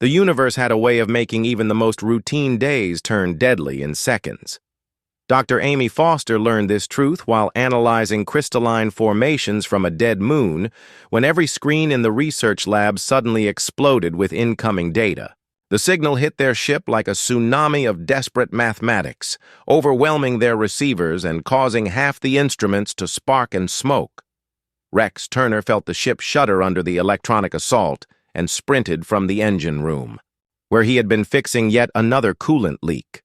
The universe had a way of making even the most routine days turn deadly in seconds. Dr. Amy Foster learned this truth while analyzing crystalline formations from a dead moon when every screen in the research lab suddenly exploded with incoming data. The signal hit their ship like a tsunami of desperate mathematics, overwhelming their receivers and causing half the instruments to spark and smoke. Rex Turner felt the ship shudder under the electronic assault and sprinted from the engine room, where he had been fixing yet another coolant leak.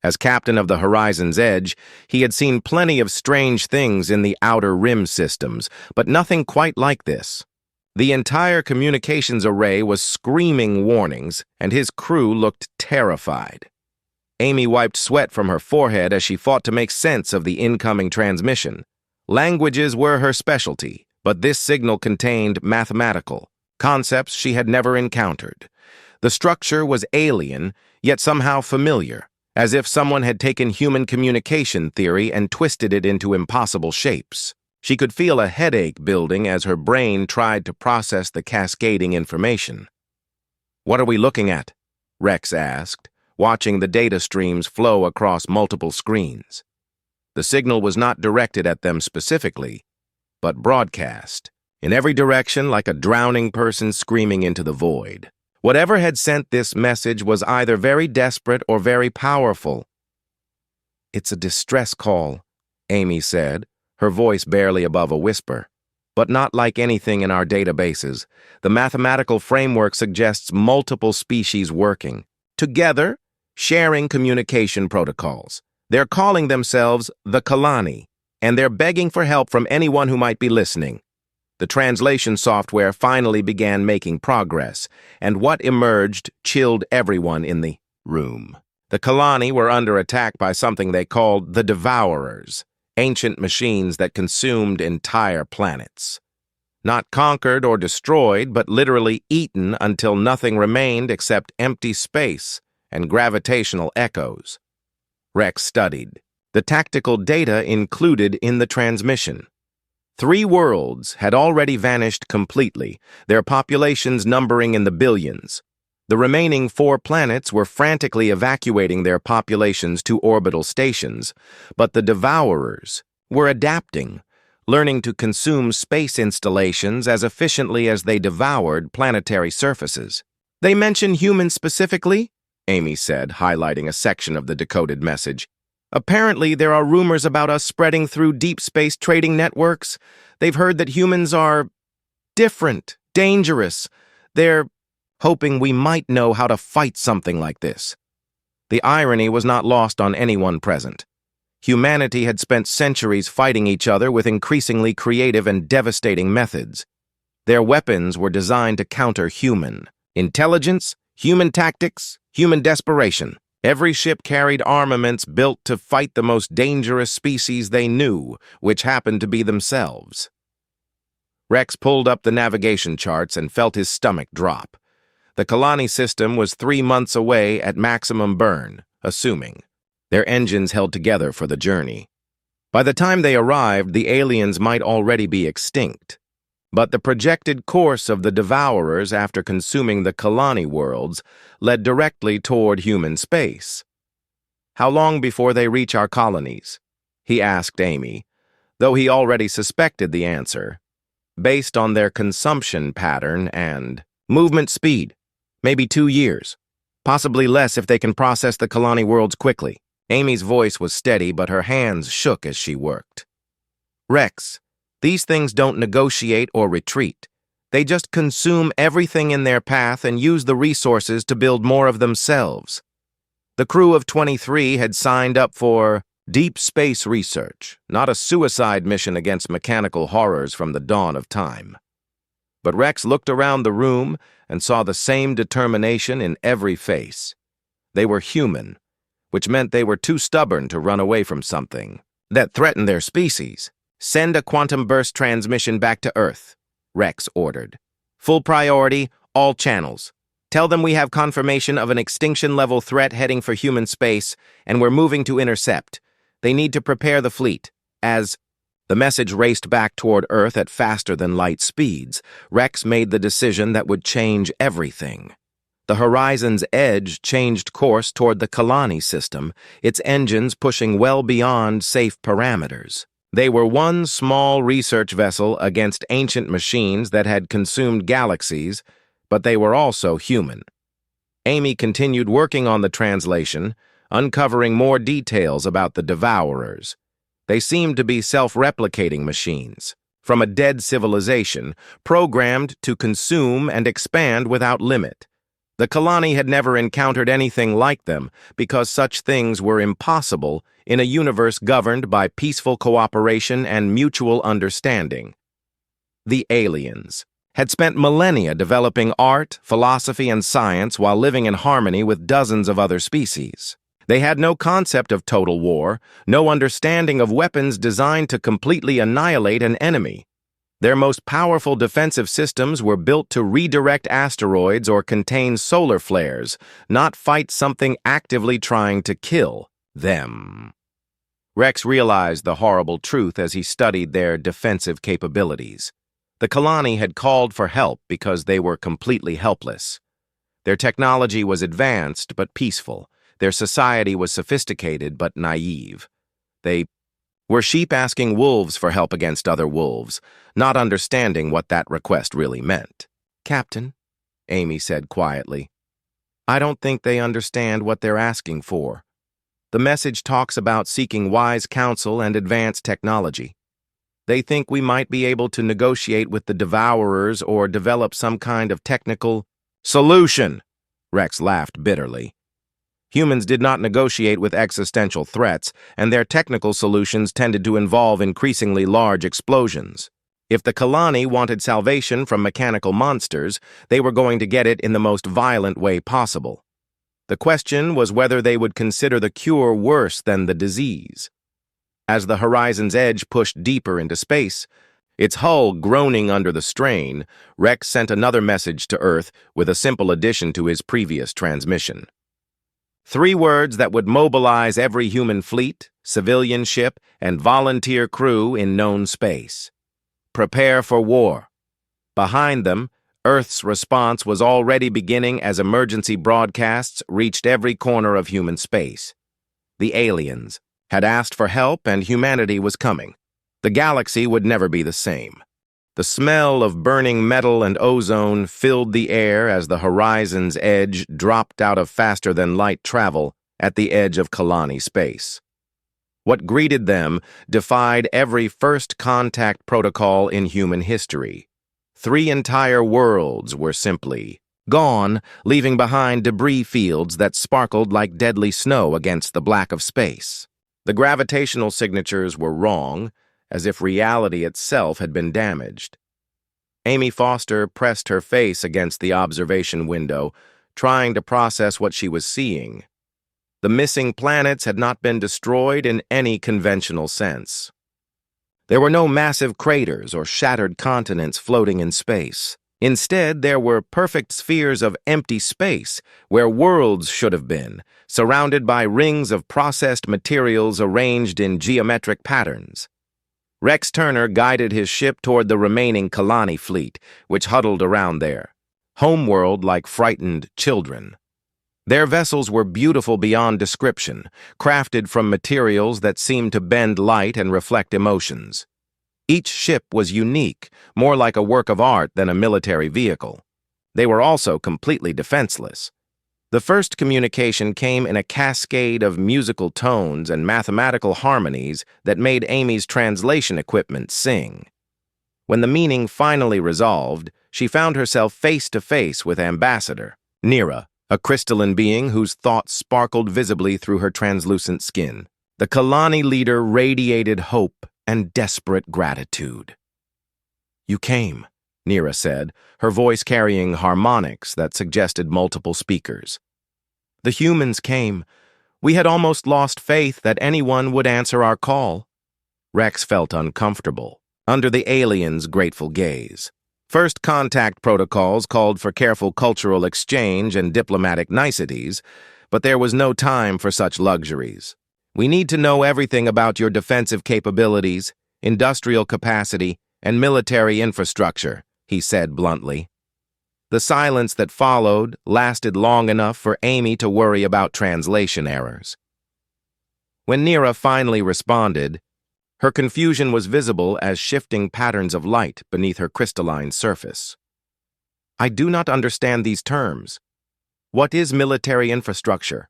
As captain of the Horizon's Edge, he had seen plenty of strange things in the outer rim systems, but nothing quite like this. The entire communications array was screaming warnings, and his crew looked terrified. Amy wiped sweat from her forehead as she fought to make sense of the incoming transmission. Languages were her specialty, but this signal contained mathematical concepts she had never encountered. The structure was alien, yet somehow familiar, as if someone had taken human communication theory and twisted it into impossible shapes. She could feel a headache building as her brain tried to process the cascading information. "What are we looking at?" Rex asked, watching the data streams flow across multiple screens. The signal was not directed at them specifically, but broadcast, in every direction like a drowning person screaming into the void. Whatever had sent this message was either very desperate or very powerful. "It's a distress call," Amy said, her voice barely above a whisper. "But not like anything in our databases. The mathematical framework suggests multiple species working together, sharing communication protocols. They're calling themselves the Kalani, and they're begging for help from anyone who might be listening." The translation software finally began making progress, and what emerged chilled everyone in the room. The Kalani were under attack by something they called the Devourers, ancient machines that consumed entire planets. Not conquered or destroyed, but literally eaten until nothing remained except empty space and gravitational echoes. Rex studied the tactical data included in the transmission. 3 worlds had already vanished completely, their populations numbering in the billions. The remaining 4 planets were frantically evacuating their populations to orbital stations, but the Devourers were adapting, learning to consume space installations as efficiently as they devoured planetary surfaces. "They mention humans specifically?" Amy said, highlighting a section of the decoded message. "Apparently, there are rumors about us spreading through deep space trading networks. They've heard that humans are different, dangerous. They're hoping we might know how to fight something like this." The irony was not lost on anyone present. Humanity had spent centuries fighting each other with increasingly creative and devastating methods. Their weapons were designed to counter human intelligence, human tactics, human desperation. Every ship carried armaments built to fight the most dangerous species they knew, which happened to be themselves. Rex pulled up the navigation charts and felt his stomach drop. The Kalani system was 3 months away at maximum burn, assuming. Their engines held together for the journey. By the time they arrived, the aliens might already be extinct. But the projected course of the Devourers after consuming the Kalani worlds led directly toward human space. "How long before they reach our colonies?" he asked Amy, though he already suspected the answer. Based on their consumption pattern and movement speed, maybe 2 years. Possibly less if they can process the Kalani worlds quickly. Amy's voice was steady, but her hands shook as she worked. "Rex, these things don't negotiate or retreat. They just consume everything in their path and use the resources to build more of themselves." The crew of 23 had signed up for deep space research, not a suicide mission against mechanical horrors from the dawn of time. But Rex looked around the room and saw the same determination in every face. They were human, which meant they were too stubborn to run away from something that threatened their species. "Send a quantum burst transmission back to Earth," Rex ordered. "Full priority, all channels. Tell them we have confirmation of an extinction-level threat heading for human space, and we're moving to intercept. They need to prepare the fleet, as..." The message raced back toward Earth at faster-than-light speeds. Rex made the decision that would change everything. The Horizon's Edge changed course toward the Kalani system, its engines pushing well beyond safe parameters. They were one small research vessel against ancient machines that had consumed galaxies, but they were also human. Amy continued working on the translation, uncovering more details about the Devourers. They seemed to be self-replicating machines, from a dead civilization, programmed to consume and expand without limit. The Kalani had never encountered anything like them because such things were impossible in a universe governed by peaceful cooperation and mutual understanding. The aliens had spent millennia developing art, philosophy, and science while living in harmony with dozens of other species. They had no concept of total war, no understanding of weapons designed to completely annihilate an enemy. Their most powerful defensive systems were built to redirect asteroids or contain solar flares, not fight something actively trying to kill them. Rex realized the horrible truth as he studied their defensive capabilities. The Kalani had called for help because they were completely helpless. Their technology was advanced but peaceful. Their society was sophisticated but naive. They were sheep asking wolves for help against other wolves, not understanding what that request really meant. "Captain," Amy said quietly, "I don't think they understand what they're asking for. The message talks about seeking wise counsel and advanced technology. They think we might be able to negotiate with the Devourers or develop some kind of technical solution." Rex laughed bitterly. Humans did not negotiate with existential threats, and their technical solutions tended to involve increasingly large explosions. If the Kalani wanted salvation from mechanical monsters, they were going to get it in the most violent way possible. The question was whether they would consider the cure worse than the disease. As the Horizon's Edge pushed deeper into space, its hull groaning under the strain, Rex sent another message to Earth with a simple addition to his previous transmission. 3 words that would mobilize every human fleet, civilian ship, and volunteer crew in known space. Prepare for war. Behind them, Earth's response was already beginning as emergency broadcasts reached every corner of human space. The aliens had asked for help and humanity was coming. The galaxy would never be the same. The smell of burning metal and ozone filled the air as the Horizon's Edge dropped out of faster-than-light travel at the edge of Kalani space. What greeted them defied every first contact protocol in human history. 3 entire worlds were simply gone, leaving behind debris fields that sparkled like deadly snow against the black of space. The gravitational signatures were wrong, as if reality itself had been damaged. Amy Foster pressed her face against the observation window, trying to process what she was seeing. The missing planets had not been destroyed in any conventional sense. There were no massive craters or shattered continents floating in space. Instead, there were perfect spheres of empty space where worlds should have been, surrounded by rings of processed materials arranged in geometric patterns. Rex Turner guided his ship toward the remaining Kalani fleet, which huddled around there, homeworld like frightened children. Their vessels were beautiful beyond description, crafted from materials that seemed to bend light and reflect emotions. Each ship was unique, more like a work of art than a military vehicle. They were also completely defenseless. The first communication came in a cascade of musical tones and mathematical harmonies that made Amy's translation equipment sing. When the meaning finally resolved, she found herself face to face with Ambassador Nira, a crystalline being whose thoughts sparkled visibly through her translucent skin. The Kalani leader radiated hope and desperate gratitude. "You came," Nira said, her voice carrying harmonics that suggested multiple speakers. "The humans came. We had almost lost faith that anyone would answer our call." Rex felt uncomfortable under the aliens' grateful gaze. First contact protocols called for careful cultural exchange and diplomatic niceties, but there was no time for such luxuries. "We need to know everything about your defensive capabilities, industrial capacity, and military infrastructure," he said bluntly. The silence that followed lasted long enough for Amy to worry about translation errors. When Nira finally responded, her confusion was visible as shifting patterns of light beneath her crystalline surface. "I do not understand these terms. What is military infrastructure?"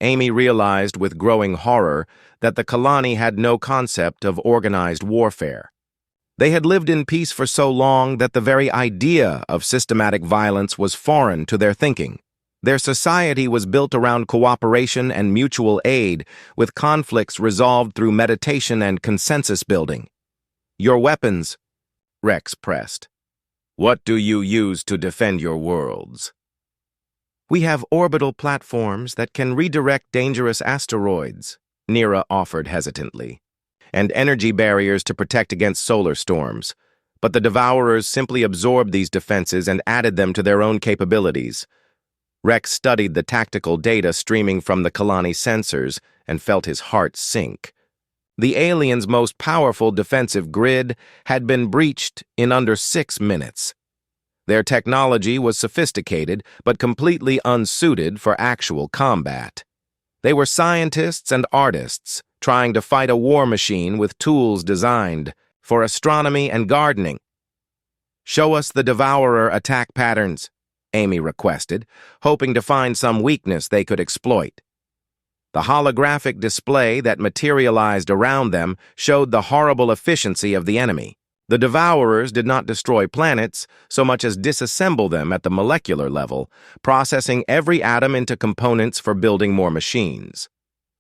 Amy realized with growing horror that the Kalani had no concept of organized warfare. They had lived in peace for so long that the very idea of systematic violence was foreign to their thinking. Their society was built around cooperation and mutual aid, with conflicts resolved through meditation and consensus building. "Your weapons," Rex pressed. "What do you use to defend your worlds?" "We have orbital platforms that can redirect dangerous asteroids," Nira offered hesitantly, "and energy barriers to protect against solar storms. But the Devourers simply absorbed these defenses and added them to their own capabilities." Rex studied the tactical data streaming from the Kalani sensors and felt his heart sink. The aliens' most powerful defensive grid had been breached in under 6 minutes. Their technology was sophisticated but completely unsuited for actual combat. They were scientists and artists trying to fight a war machine with tools designed for astronomy and gardening. "Show us the Devourer attack patterns," Amy requested, hoping to find some weakness they could exploit. The holographic display that materialized around them showed the horrible efficiency of the enemy. The Devourers did not destroy planets so much as disassemble them at the molecular level, processing every atom into components for building more machines.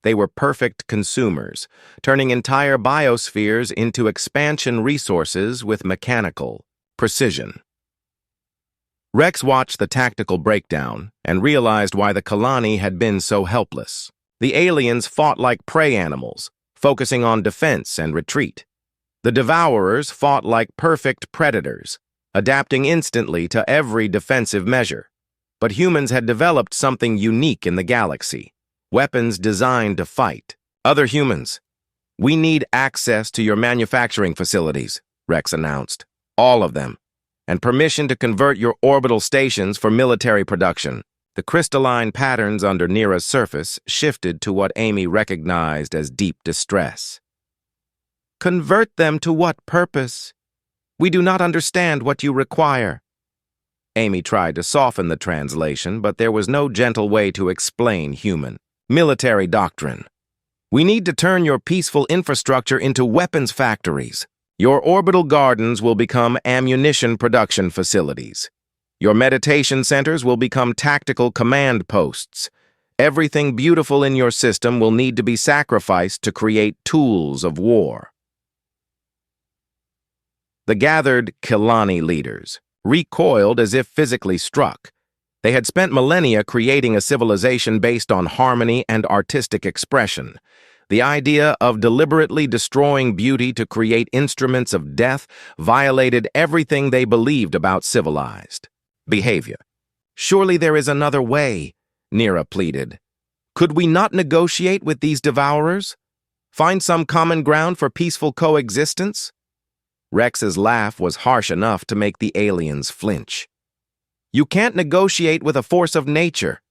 They were perfect consumers, turning entire biospheres into expansion resources with mechanical precision. Rex watched the tactical breakdown and realized why the Kalani had been so helpless. The aliens fought like prey animals, focusing on defense and retreat. The Devourers fought like perfect predators, adapting instantly to every defensive measure. But humans had developed something unique in the galaxy: weapons designed to fight. "Other humans, we need access to your manufacturing facilities," Rex announced. "All of them. And permission to convert your orbital stations for military production." The crystalline patterns under Nira's surface shifted to what Amy recognized as deep distress. "Convert them to what purpose? We do not understand what you require." Amy tried to soften the translation, but there was no gentle way to explain human. "Military doctrine. We need to turn your peaceful infrastructure into weapons factories. Your orbital gardens will become ammunition production facilities. Your meditation centers will become tactical command posts. Everything beautiful in your system will need to be sacrificed to create tools of war." The gathered Kalani leaders recoiled as if physically struck. They had spent millennia creating a civilization based on harmony and artistic expression. The idea of deliberately destroying beauty to create instruments of death violated everything they believed about civilized behavior. "Surely there is another way," Nira pleaded. "Could we not negotiate with these Devourers? Find some common ground for peaceful coexistence?" Rex's laugh was harsh enough to make the aliens flinch. "You can't negotiate with a force of nature.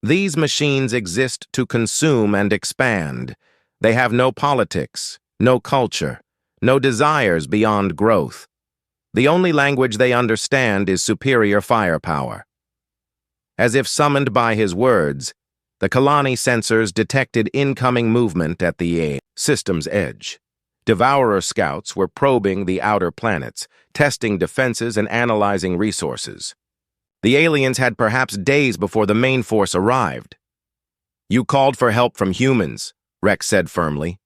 These machines exist to consume and expand. They have no politics, no culture, no desires beyond growth. The only language they understand is superior firepower." As if summoned by his words, the Kalani sensors detected incoming movement at the system's edge. Devourer scouts were probing the outer planets, testing defenses and analyzing resources. The aliens had perhaps days before the main force arrived. "You called for help from humans," Rex said firmly.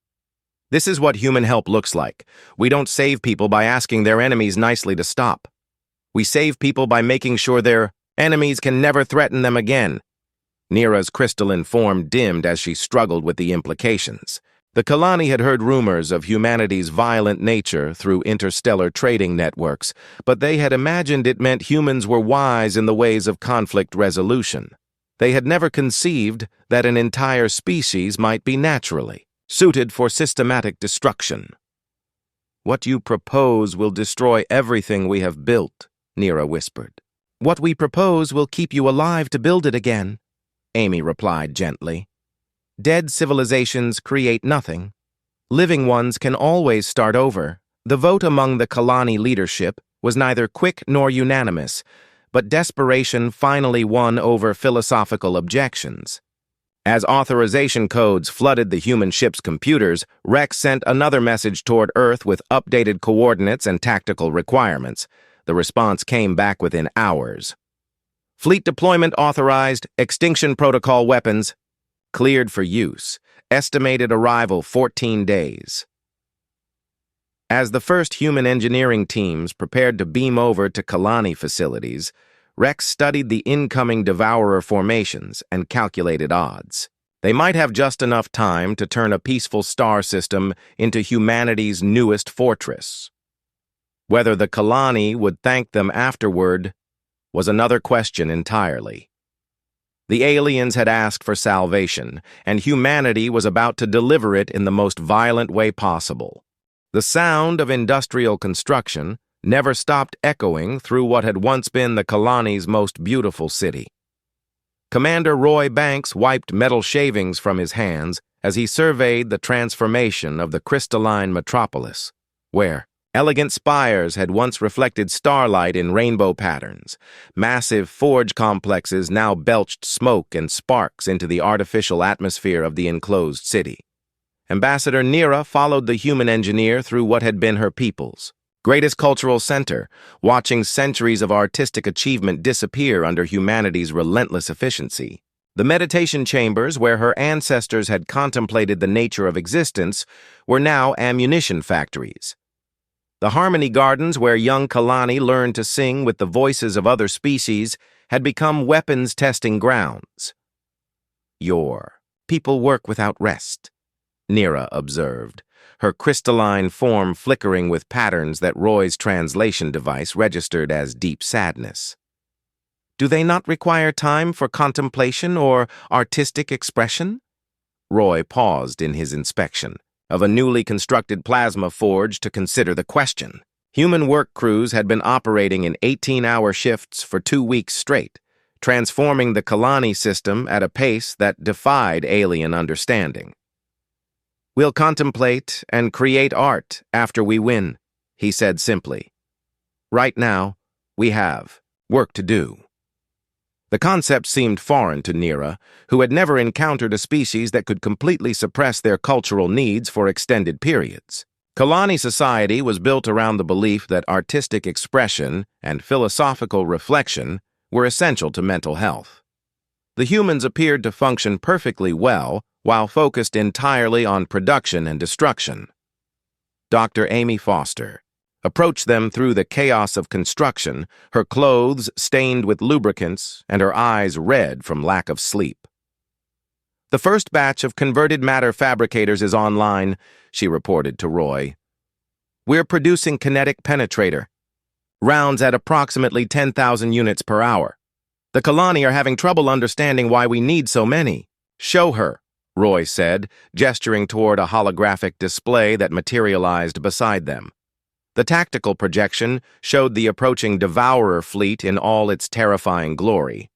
"This is what human help looks like. We don't save people by asking their enemies nicely to stop. We save people by making sure their enemies can never threaten them again." Nira's crystalline form dimmed as she struggled with the implications. The Kalani had heard rumors of humanity's violent nature through interstellar trading networks, but they had imagined it meant humans were wise in the ways of conflict resolution. They had never conceived that an entire species might be naturally suited for systematic destruction. "What you propose will destroy everything we have built," Nira whispered. "What we propose will keep you alive to build it again," Amy replied gently. "Dead civilizations create nothing. Living ones can always start over." The vote among the Kalani leadership was neither quick nor unanimous, but desperation finally won over philosophical objections. As authorization codes flooded the human ship's computers, Rex sent another message toward Earth with updated coordinates and tactical requirements. The response came back within hours. "Fleet deployment authorized, extinction protocol weapons cleared for use. Estimated arrival 14 days. As the first human engineering teams prepared to beam over to Kalani facilities, Rex studied the incoming Devourer formations and calculated odds. They might have just enough time to turn a peaceful star system into humanity's newest fortress. Whether the Kalani would thank them afterward was another question entirely. The aliens had asked for salvation, and humanity was about to deliver it in the most violent way possible. The sound of industrial construction never stopped echoing through what had once been the Kalani's most beautiful city. Commander Roy Banks wiped metal shavings from his hands as he surveyed the transformation of the crystalline metropolis, where elegant spires had once reflected starlight in rainbow patterns. Massive forge complexes now belched smoke and sparks into the artificial atmosphere of the enclosed city. Ambassador Nira followed the human engineer through what had been her people's greatest cultural center, watching centuries of artistic achievement disappear under humanity's relentless efficiency. The meditation chambers where her ancestors had contemplated the nature of existence were now ammunition factories. The Harmony Gardens where young Kalani learned to sing with the voices of other species had become weapons testing grounds. "Your people work without rest," Nira observed, her crystalline form flickering with patterns that Roy's translation device registered as deep sadness. "Do they not require time for contemplation or artistic expression?" Roy paused in his inspection of a newly constructed plasma forge to consider the question. Human work crews had been operating in 18-hour shifts for 2 weeks straight, transforming the Kalani system at a pace that defied alien understanding. "We'll contemplate and create art after we win," he said simply. "Right now, we have work to do." The concept seemed foreign to Nira, who had never encountered a species that could completely suppress their cultural needs for extended periods. Kalani society was built around the belief that artistic expression and philosophical reflection were essential to mental health. The humans appeared to function perfectly well while focused entirely on production and destruction. Dr. Amy Foster approached them through the chaos of construction, her clothes stained with lubricants and her eyes red from lack of sleep. "The first batch of converted matter fabricators is online," she reported to Roy. "We're producing kinetic penetrator rounds at approximately 10,000 units per hour. The Kalani are having trouble understanding why we need so many." "Show her," Roy said, gesturing toward a holographic display that materialized beside them. The tactical projection showed the approaching Devourer fleet in all its terrifying glory.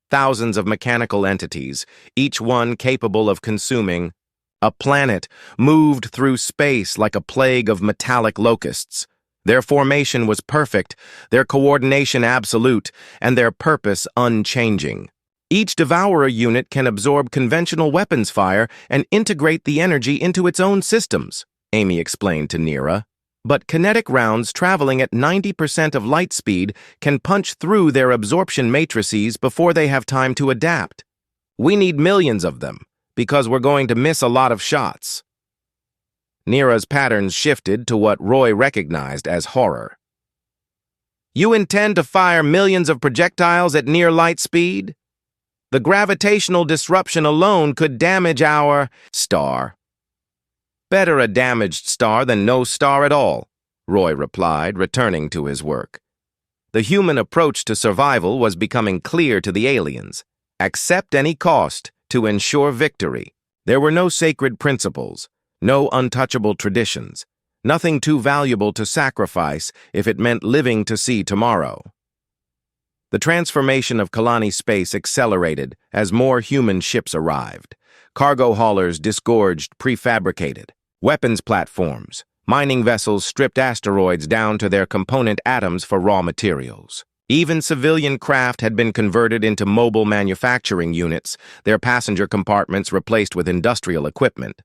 Thousands of mechanical entities, each one capable of consuming a planet, moved through space like a plague of metallic locusts. Their formation was perfect, their coordination absolute, and their purpose unchanging. Each Devourer unit can absorb conventional weapons fire and integrate the energy into its own systems, Amy explained to Nira. But kinetic rounds traveling at 90% of light speed can punch through their absorption matrices before they have time to adapt. We need millions of them, because we're going to miss a lot of shots. Nira's patterns shifted to what Roy recognized as horror. "You intend to fire millions of projectiles at near light speed? The gravitational disruption alone could damage our star." "Better a damaged star than no star at all," Roy replied, returning to his work. The human approach to survival was becoming clear to the aliens. Accept any cost to ensure victory. There were no sacred principles, no untouchable traditions, nothing too valuable to sacrifice if it meant living to see tomorrow. The transformation of Kalani space accelerated as more human ships arrived. Cargo haulers disgorged prefabricated weapons platforms. Mining vessels stripped asteroids down to their component atoms for raw materials. Even civilian craft had been converted into mobile manufacturing units, their passenger compartments replaced with industrial equipment.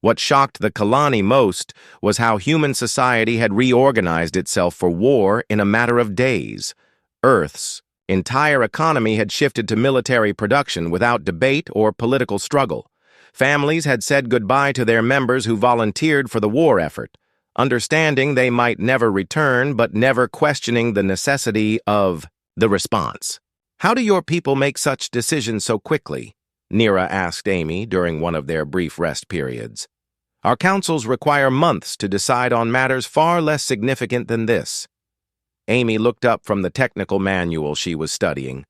What shocked the Kalani most was how human society had reorganized itself for war in a matter of days. Earth's entire economy had shifted to military production without debate or political struggle. Families had said goodbye to their members who volunteered for the war effort, understanding they might never return but never questioning the necessity of the response. "How do your people make such decisions so quickly?" Nira asked Amy during one of their brief rest periods. "Our councils require months to decide on matters far less significant than this." Amy looked up from the technical manual she was studying,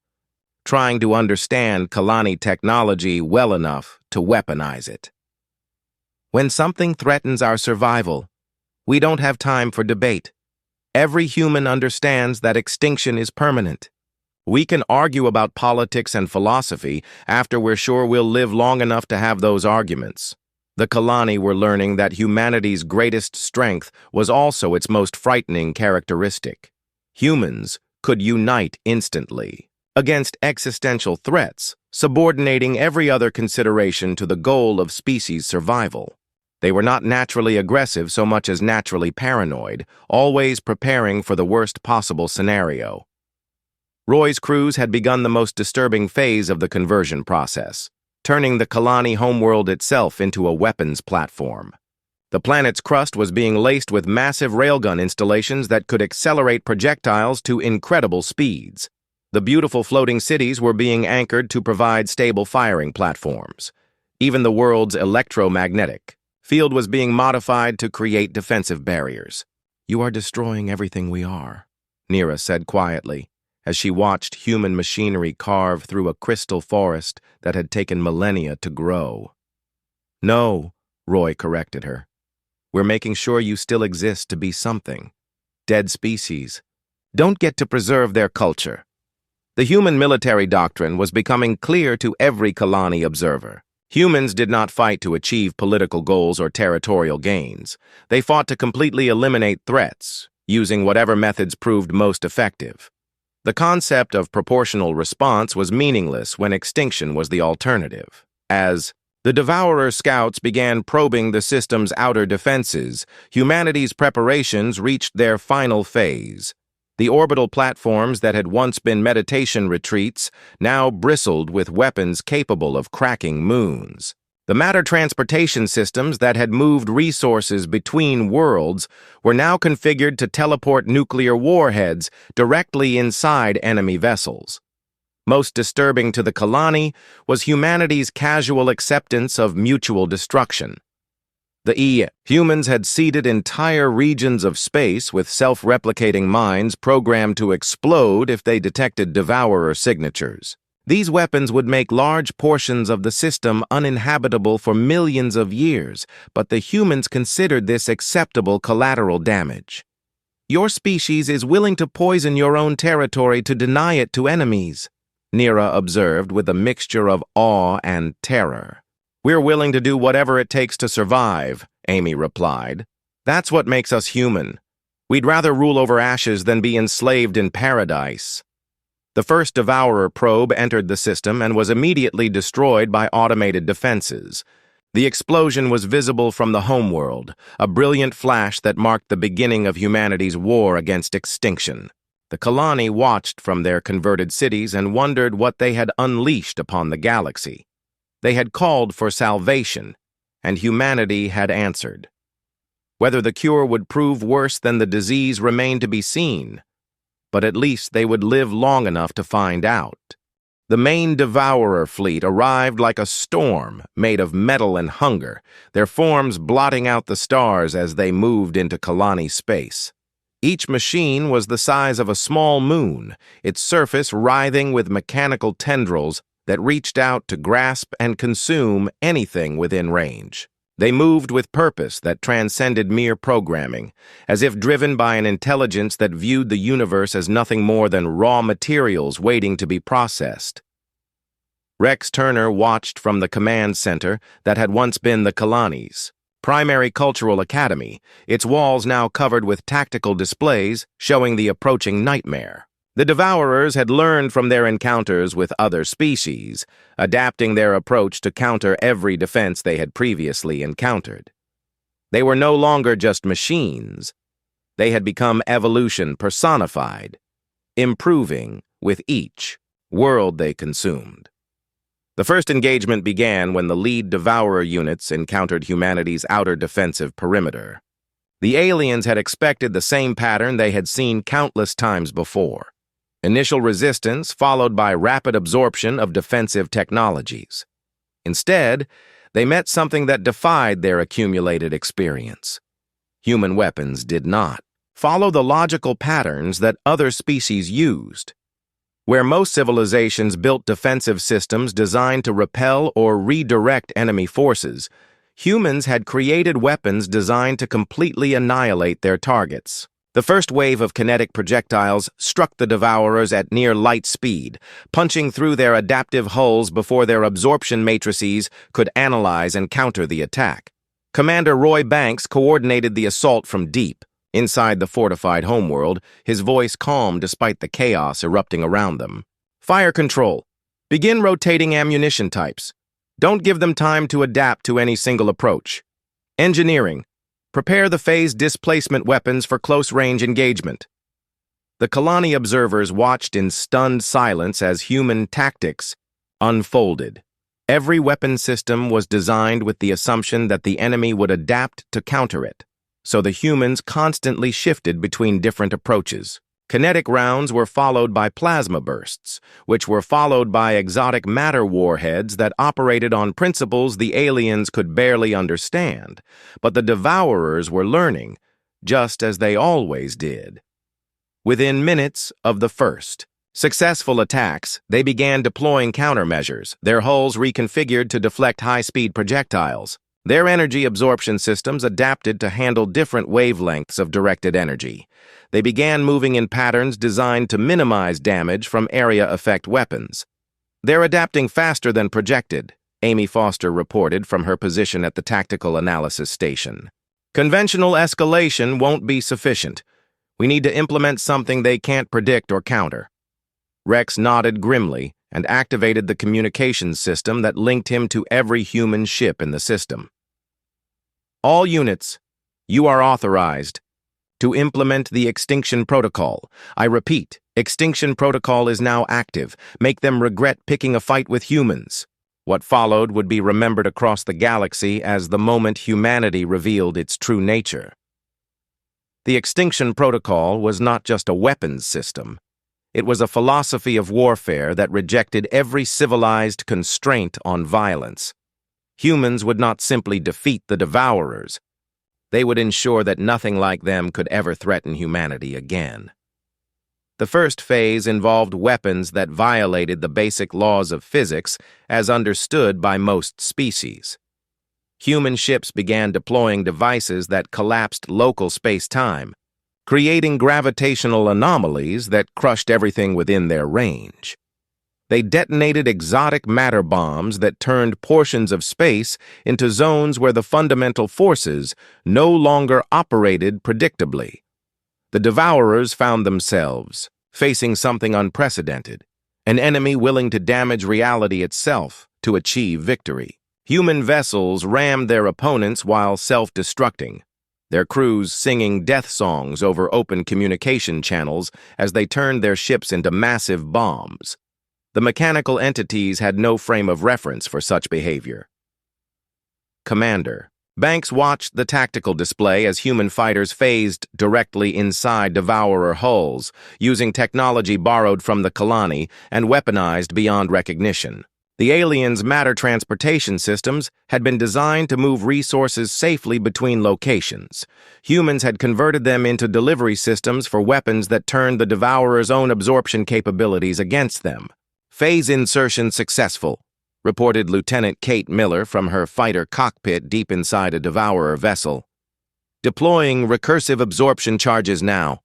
trying to understand Kalani technology well enough to weaponize it. "When something threatens our survival, we don't have time for debate. Every human understands that extinction is permanent. We can argue about politics and philosophy after we're sure we'll live long enough to have those arguments." The Kalani were learning that humanity's greatest strength was also its most frightening characteristic. Humans could unite instantly against existential threats, subordinating every other consideration to the goal of species survival. They were not naturally aggressive so much as naturally paranoid, always preparing for the worst possible scenario. Roy's crews had begun the most disturbing phase of the conversion process, turning the Kalani homeworld itself into a weapons platform. The planet's crust was being laced with massive railgun installations that could accelerate projectiles to incredible speeds. The beautiful floating cities were being anchored to provide stable firing platforms. Even the world's electromagnetic field was being modified to create defensive barriers. "You are destroying everything we are," Nira said quietly, as she watched human machinery carve through a crystal forest that had taken millennia to grow. "No," Roy corrected her. "We're making sure you still exist to be something. Dead species don't get to preserve their culture." The human military doctrine was becoming clear to every Kalani observer. Humans did not fight to achieve political goals or territorial gains. They fought to completely eliminate threats, using whatever methods proved most effective. The concept of proportional response was meaningless when extinction was the alternative. As the Devourer scouts began probing the system's outer defenses, humanity's preparations reached their final phase. The orbital platforms that had once been meditation retreats now bristled with weapons capable of cracking moons. The matter transportation systems that had moved resources between worlds were now configured to teleport nuclear warheads directly inside enemy vessels. Most disturbing to the Kalani was humanity's casual acceptance of mutual destruction. The humans had seeded entire regions of space with self-replicating mines programmed to explode if they detected Devourer signatures. These weapons would make large portions of the system uninhabitable for millions of years, but the humans considered this acceptable collateral damage. "Your species is willing to poison your own territory to deny it to enemies," Nira observed with a mixture of awe and terror. "We're willing to do whatever it takes to survive," Amy replied. "That's what makes us human. We'd rather rule over ashes than be enslaved in paradise." The first Devourer probe entered the system and was immediately destroyed by automated defenses. The explosion was visible from the homeworld, a brilliant flash that marked the beginning of humanity's war against extinction. The Kalani watched from their converted cities and wondered what they had unleashed upon the galaxy. They had called for salvation, and humanity had answered. Whether the cure would prove worse than the disease remained to be seen, but at least they would live long enough to find out. The main Devourer fleet arrived like a storm made of metal and hunger, their forms blotting out the stars as they moved into Kalani space. Each machine was the size of a small moon, its surface writhing with mechanical tendrils that reached out to grasp and consume anything within range. They moved with purpose that transcended mere programming, as if driven by an intelligence that viewed the universe as nothing more than raw materials waiting to be processed. Rex Turner watched from the command center that had once been the Kalani's primary cultural academy, its walls now covered with tactical displays showing the approaching nightmare. The Devourers had learned from their encounters with other species, adapting their approach to counter every defense they had previously encountered. They were no longer just machines. They had become evolution personified, improving with each world they consumed. The first engagement began when the lead Devourer units encountered humanity's outer defensive perimeter. The aliens had expected the same pattern they had seen countless times before. Initial resistance followed by rapid absorption of defensive technologies. Instead, they met something that defied their accumulated experience. Human weapons did not follow the logical patterns that other species used. Where most civilizations built defensive systems designed to repel or redirect enemy forces, humans had created weapons designed to completely annihilate their targets. The first wave of kinetic projectiles struck the Devourers at near light speed, punching through their adaptive hulls before their absorption matrices could analyze and counter the attack. Commander Roy Banks coordinated the assault from deep. Inside the fortified homeworld, his voice calm despite the chaos erupting around them. Fire control. Begin rotating ammunition types. Don't give them time to adapt to any single approach. Engineering. Prepare the phase displacement weapons for close-range engagement. The Kalani observers watched in stunned silence as human tactics unfolded. Every weapon system was designed with the assumption that the enemy would adapt to counter it, so the humans constantly shifted between different approaches. Kinetic rounds were followed by plasma bursts, which were followed by exotic matter warheads that operated on principles the aliens could barely understand, but the Devourers were learning, just as they always did. Within minutes of the first successful attacks, they began deploying countermeasures, their hulls reconfigured to deflect high-speed projectiles. Their energy absorption systems adapted to handle different wavelengths of directed energy. They began moving in patterns designed to minimize damage from area effect weapons. They're adapting faster than projected, Amy Foster reported from her position at the Tactical Analysis Station. Conventional escalation won't be sufficient. We need to implement something they can't predict or counter. Rex nodded grimly and activated the communications system that linked him to every human ship in the system. All units, you are authorized to implement the Extinction Protocol. I repeat, Extinction Protocol is now active. Make them regret picking a fight with humans. What followed would be remembered across the galaxy as the moment humanity revealed its true nature. The Extinction Protocol was not just a weapons system. It was a philosophy of warfare that rejected every civilized constraint on violence. Humans would not simply defeat the Devourers. They would ensure that nothing like them could ever threaten humanity again. The first phase involved weapons that violated the basic laws of physics as understood by most species. Human ships began deploying devices that collapsed local space-time, creating gravitational anomalies that crushed everything within their range. They detonated exotic matter bombs that turned portions of space into zones where the fundamental forces no longer operated predictably. The Devourers found themselves facing something unprecedented, an enemy willing to damage reality itself to achieve victory. Human vessels rammed their opponents while self-destructing, their crews singing death songs over open communication channels as they turned their ships into massive bombs. The mechanical entities had no frame of reference for such behavior. Commander. Banks watched the tactical display as human fighters phased directly inside Devourer hulls, using technology borrowed from the Kalani and weaponized beyond recognition. The aliens' matter transportation systems had been designed to move resources safely between locations. Humans had converted them into delivery systems for weapons that turned the Devourer's own absorption capabilities against them. Phase insertion successful. reported Lieutenant Kate Miller from her fighter cockpit deep inside a Devourer vessel. "Deploying recursive absorption charges now.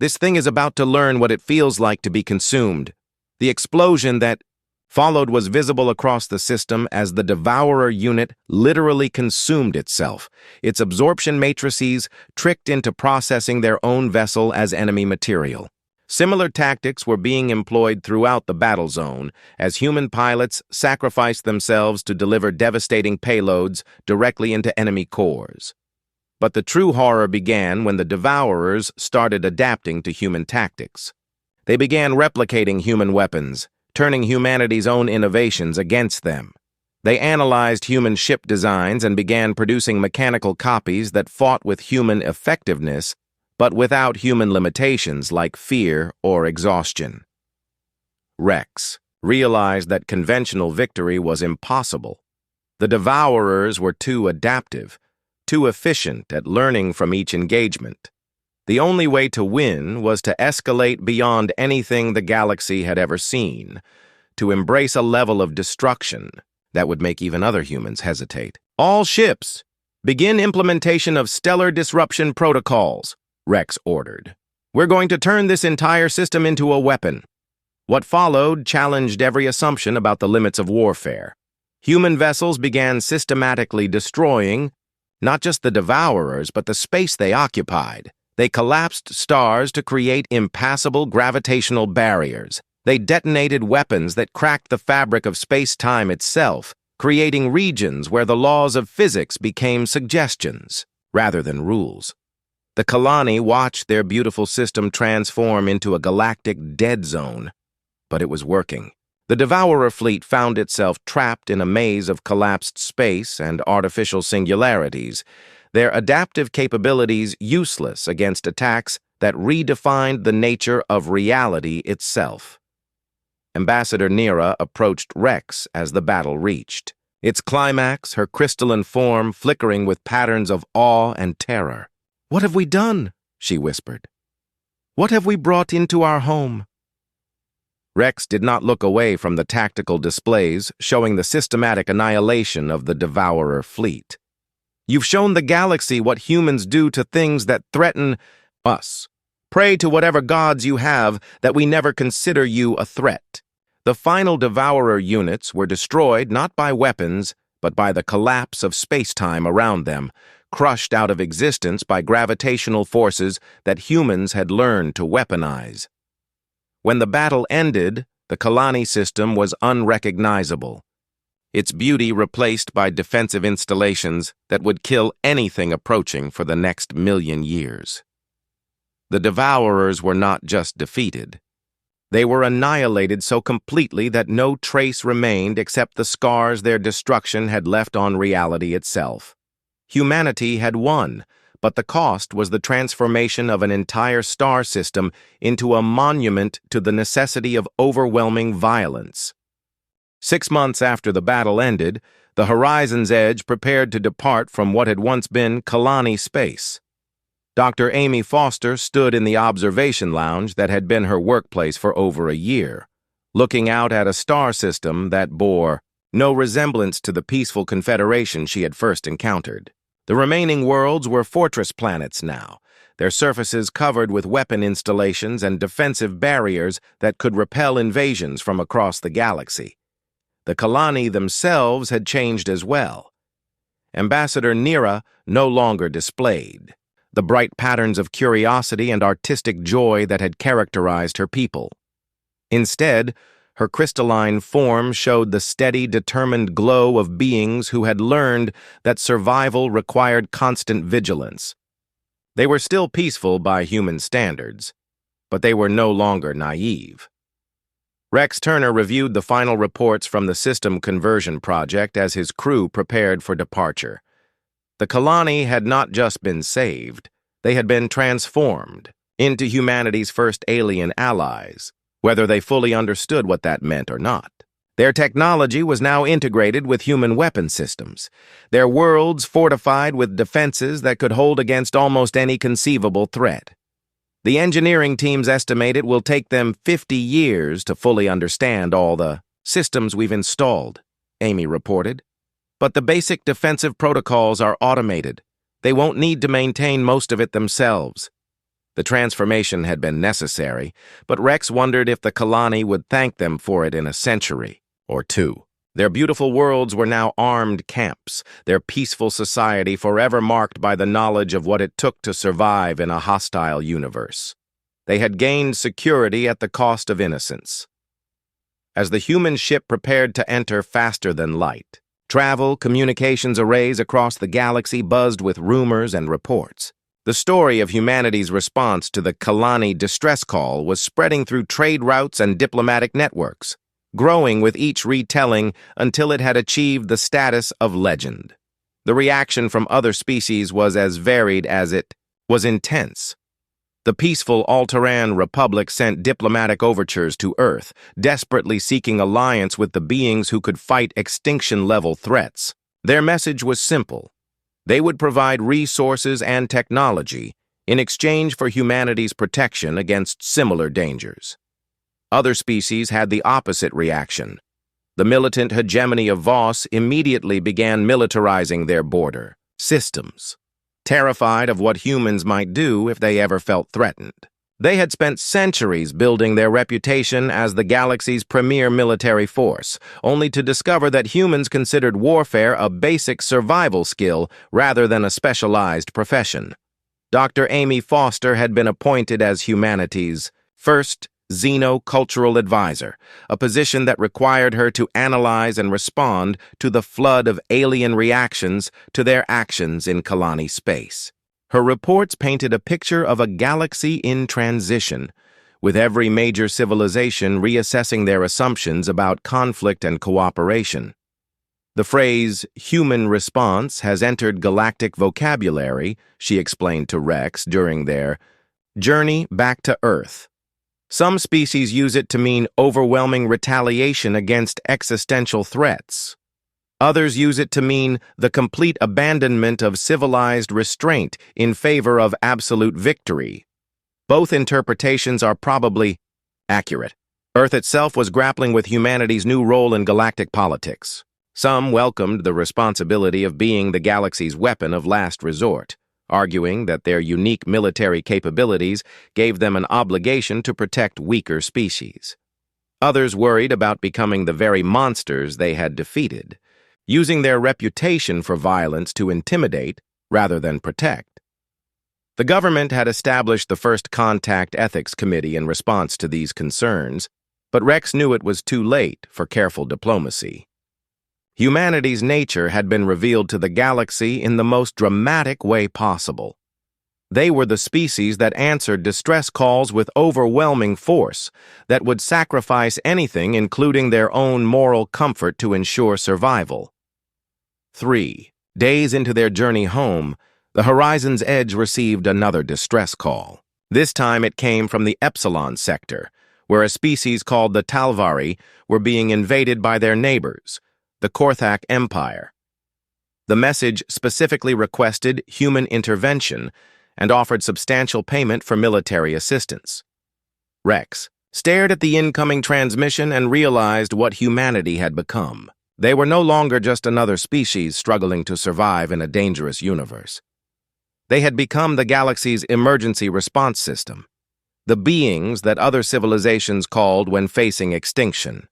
This thing is about to learn what it feels like to be consumed." The explosion that followed was visible across the system as the Devourer unit literally consumed itself, its absorption matrices tricked into processing their own vessel as enemy material. Similar tactics were being employed throughout the battle zone as human pilots sacrificed themselves to deliver devastating payloads directly into enemy cores. But the true horror began when the Devourers started adapting to human tactics. They began replicating human weapons, turning humanity's own innovations against them. They analyzed human ship designs and began producing mechanical copies that fought with human effectiveness, but without human limitations like fear or exhaustion. Rex realized that conventional victory was impossible. The Devourers were too adaptive, too efficient at learning from each engagement. The only way to win was to escalate beyond anything the galaxy had ever seen, to embrace a level of destruction that would make even other humans hesitate. "All ships, begin implementation of stellar disruption protocols," Rex ordered. "We're going to turn this entire system into a weapon." What followed challenged every assumption about the limits of warfare. Human vessels began systematically destroying not just the Devourers, but the space they occupied. They collapsed stars to create impassable gravitational barriers. They detonated weapons that cracked the fabric of space-time itself, creating regions where the laws of physics became suggestions rather than rules. The Kalani watched their beautiful system transform into a galactic dead zone, but it was working. The Devourer fleet found itself trapped in a maze of collapsed space and artificial singularities, their adaptive capabilities useless against attacks that redefined the nature of reality itself. Ambassador Nira approached Rex as the battle reached, its climax, her crystalline form flickering with patterns of awe and terror. "What have we done?" she whispered. "What have we brought into our home?" Rex did not look away from the tactical displays showing the systematic annihilation of the Devourer fleet. "You've shown the galaxy what humans do to things that threaten us. Pray to whatever gods you have that we never consider you a threat." The final Devourer units were destroyed not by weapons, but by the collapse of space-time around them, crushed out of existence by gravitational forces that humans had learned to weaponize. When the battle ended, the Kalani system was unrecognizable, its beauty replaced by defensive installations that would kill anything approaching for the next 1,000,000 years. The Devourers were not just defeated. They were annihilated so completely that no trace remained except the scars their destruction had left on reality itself. Humanity had won, but the cost was the transformation of an entire star system into a monument to the necessity of overwhelming violence. 6 months after the battle ended, the Horizon's Edge prepared to depart from what had once been Kalani space. Dr. Amy Foster stood in the observation lounge that had been her workplace for over a year, looking out at a star system that bore no resemblance to the peaceful confederation she had first encountered. The remaining worlds were fortress planets now, their surfaces covered with weapon installations and defensive barriers that could repel invasions from across the galaxy. The Kalani themselves had changed as well. Ambassador Nira no longer displayed the bright patterns of curiosity and artistic joy that had characterized her people. Instead, her crystalline form showed the steady, determined glow of beings who had learned that survival required constant vigilance. They were still peaceful by human standards, but they were no longer naive. Rex Turner reviewed the final reports from the system conversion project as his crew prepared for departure. The Kalani had not just been saved, they had been transformed into humanity's first alien allies, whether they fully understood what that meant or not. Their technology was now integrated with human weapon systems, their worlds fortified with defenses that could hold against almost any conceivable threat. The engineering teams estimate it will take them 50 years to fully understand all the systems we've installed. Amy reported. But the basic defensive protocols are automated. They won't need to maintain most of it themselves. The transformation had been necessary, but Rex wondered if the Kalani would thank them for it in a century or two. Their beautiful worlds were now armed camps, their peaceful society forever marked by the knowledge of what it took to survive in a hostile universe. They had gained security at the cost of innocence. As the human ship prepared to enter faster than light, travel communications arrays across the galaxy buzzed with rumors and reports. The story of humanity's response to the Kalani distress call was spreading through trade routes and diplomatic networks, growing with each retelling until it had achieved the status of legend. The reaction from other species was as varied as it was intense. The peaceful Altaran Republic sent diplomatic overtures to Earth, desperately seeking alliance with the beings who could fight extinction-level threats. Their message was simple. They would provide resources and technology in exchange for humanity's protection against similar dangers. Other species had the opposite reaction. The militant hegemony of Voss immediately began militarizing their border systems, terrified of what humans might do if they ever felt threatened. They had spent centuries building their reputation as the galaxy's premier military force, only to discover that humans considered warfare a basic survival skill rather than a specialized profession. Dr. Amy Foster had been appointed as humanity's first xenocultural advisor, a position that required her to analyze and respond to the flood of alien reactions to their actions in Kalani space. Her reports painted a picture of a galaxy in transition, with every major civilization reassessing their assumptions about conflict and cooperation. The phrase, human response, has entered galactic vocabulary, she explained to Rex during their journey back to Earth. Some species use it to mean overwhelming retaliation against existential threats. Others use it to mean the complete abandonment of civilized restraint in favor of absolute victory. Both interpretations are probably accurate. Earth itself was grappling with humanity's new role in galactic politics. Some welcomed the responsibility of being the galaxy's weapon of last resort, arguing that their unique military capabilities gave them an obligation to protect weaker species. Others worried about becoming the very monsters they had defeated, using their reputation for violence to intimidate rather than protect. The government had established the First Contact Ethics Committee in response to these concerns, but Rex knew it was too late for careful diplomacy. Humanity's nature had been revealed to the galaxy in the most dramatic way possible. They were the species that answered distress calls with overwhelming force, that would sacrifice anything, including their own moral comfort, to ensure survival. 3 days into their journey home, the Horizon's Edge received another distress call. This time it came from the Epsilon sector, where a species called the Talvari were being invaded by their neighbors, the Korthak Empire. The message specifically requested human intervention and offered substantial payment for military assistance. Rex stared at the incoming transmission and realized what humanity had become. They were no longer just another species struggling to survive in a dangerous universe. They had become the galaxy's emergency response system, the beings that other civilizations called when facing extinction.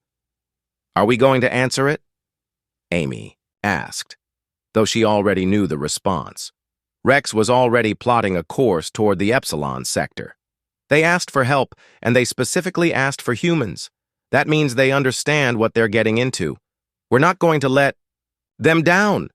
"Are we going to answer it?" Amy asked, though she already knew the response. Rex was already plotting a course toward the Epsilon sector. They asked for help, and they specifically asked for humans. That means they understand what they're getting into. We're not going to let them down.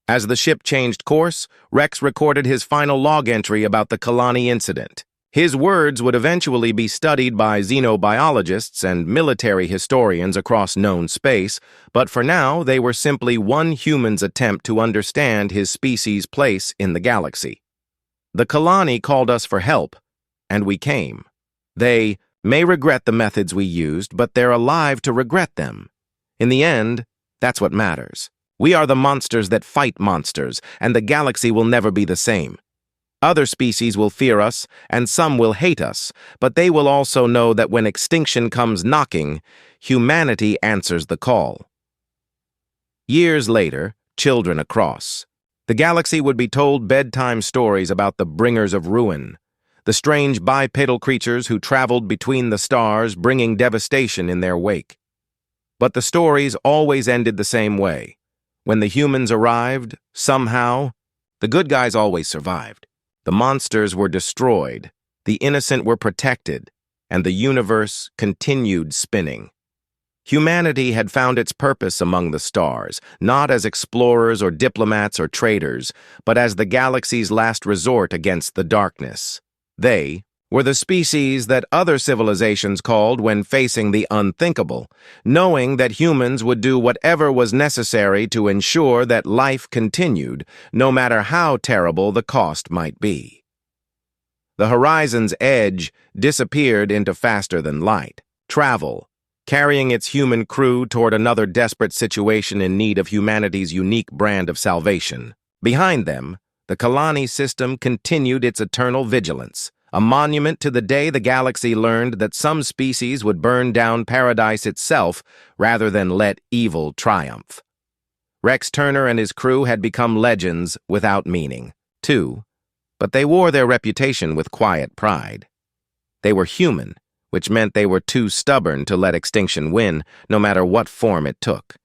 As the ship changed course, Rex recorded his final log entry about the Kalani incident. His words would eventually be studied by xenobiologists and military historians across known space, but for now they were simply one human's attempt to understand his species' place in the galaxy. The Kalani called us for help, and we came. They may regret the methods we used, but they're alive to regret them. In the end, that's what matters. We are the monsters that fight monsters, and the galaxy will never be the same. Other species will fear us, and some will hate us, but they will also know that when extinction comes knocking, humanity answers the call. Years later, children across the galaxy would be told bedtime stories about the bringers of ruin, the strange bipedal creatures who traveled between the stars, bringing devastation in their wake. But the stories always ended the same way. When the humans arrived, somehow, the good guys always survived. The monsters were destroyed, the innocent were protected, and the universe continued spinning. Humanity had found its purpose among the stars, not as explorers or diplomats or traders, but as the galaxy's last resort against the darkness. They were the species that other civilizations called when facing the unthinkable, knowing that humans would do whatever was necessary to ensure that life continued, no matter how terrible the cost might be. The horizon's edge disappeared into faster-than-light travel, carrying its human crew toward another desperate situation in need of humanity's unique brand of salvation. Behind them, the Kalani system continued its eternal vigilance, a monument to the day the galaxy learned that some species would burn down paradise itself rather than let evil triumph. Rex Turner and his crew had become legends without meaning, too, but they wore their reputation with quiet pride. They were human, which meant they were too stubborn to let extinction win, no matter what form it took.